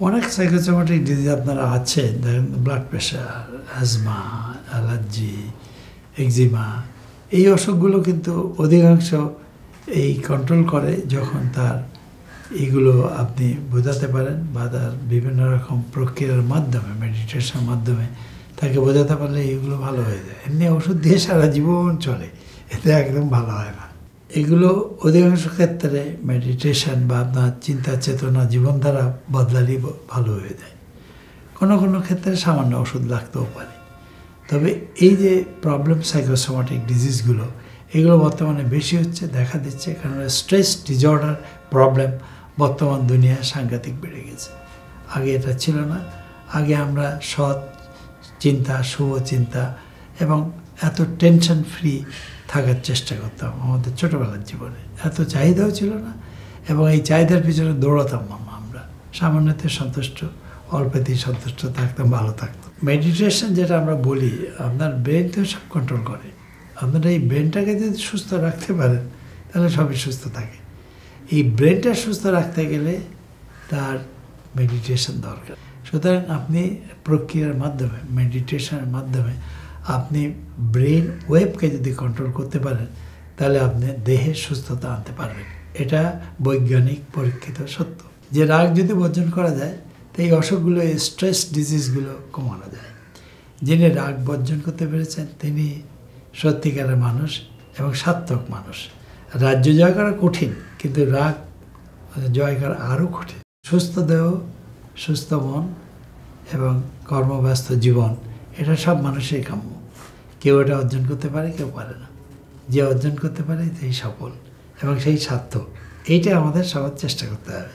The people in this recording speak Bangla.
অনেক সাইকোসোমাটিক ডিজিজ আপনারা আছে, ধরেন ব্লাড প্রেশার, অ্যাজমা, অ্যালার্জি, এক্সিমা। এই অসুখগুলো কিন্তু অধিকাংশ এই কন্ট্রোল করে যখন তার এইগুলো আপনি বোঝাতে পারেন বা তার বিভিন্ন রকম প্রক্রিয়ার মাধ্যমে, মেডিটেশনের মাধ্যমে তাকে বোঝাতে পারলে এইগুলো ভালো হয়ে যায়। এমনি ওষুধ দিয়ে সারা জীবন চলে, এতে একদম ভালো হয় না। এগুলো অধিকাংশ ক্ষেত্রে মেডিটেশন বা আপনার চিন্তা চেতনা জীবনধারা বদলালেই ভালো হয়ে যায়। কোনো কোনো ক্ষেত্রে সামান্য ওষুধ লাগতেও পারে। তবে এই যে প্রবলেম সাইকোসোমাটিক ডিজিজগুলো, এগুলো বর্তমানে বেশি হচ্ছে, দেখা দিচ্ছে, কারণ স্ট্রেস ডিসঅর্ডার প্রবলেম বর্তমান দুনিয়ায় সাংঘাতিক বেড়ে গেছে। আগে এটা ছিল না। আগে আমরা সৎ চিন্তা, শুভ চিন্তা এবং এত টেনশন ফ্রি থাকার চেষ্টা করতাম আমাদের ছোটোবেলার জীবনে। এত চাহিদাও ছিল না এবং এই চাহিদার পিছনে দৌড়াতাম আমরা। সামান্যতে সন্তুষ্ট, অল্পতেই সন্তুষ্ট থাকতাম, ভালো থাকতাম। মেডিটেশন যেটা আমরা বলি, আপনার ব্রেন তো সব কন্ট্রোল করে। আপনারা এই ব্রেনটাকে যদি সুস্থ রাখতে পারেন তাহলে সবই সুস্থ থাকে। এই ব্রেনটা সুস্থ রাখতে গেলে তার মেডিটেশন দরকার। সুতরাং আপনি প্রক্রিয়ার মাধ্যমে, মেডিটেশনের মাধ্যমে আপনি ব্রেন ওয়েভকে যদি কন্ট্রোল করতে পারেন তাহলে আপনি দেহের সুস্থতা আনতে পারবেন। এটা বৈজ্ঞানিক পরীক্ষিত সত্য যে রাগ যদি বর্জন করা যায় তো এই অসুখগুলো, এই স্ট্রেস ডিজিজগুলো কমানো যায়। যিনি রাগ বর্জন করতে পেরেছেন তিনি সত্যিকারের মানুষ এবং সার্থক মানুষ। রাজ্য জয় করা কঠিন, কিন্তু রাগ জয় করা আরও কঠিন। সুস্থ দেহ, সুস্থ মন এবং কর্মব্যস্ত জীবন, এটা সব মানুষের কাম্য। কেউ এটা অর্জন করতে পারে, কেউ পারে না। যে অর্জন করতে পারে সেই সফল এবং সেই সার্থক। এইটা আমাদের সবার চেষ্টা করতে হবে।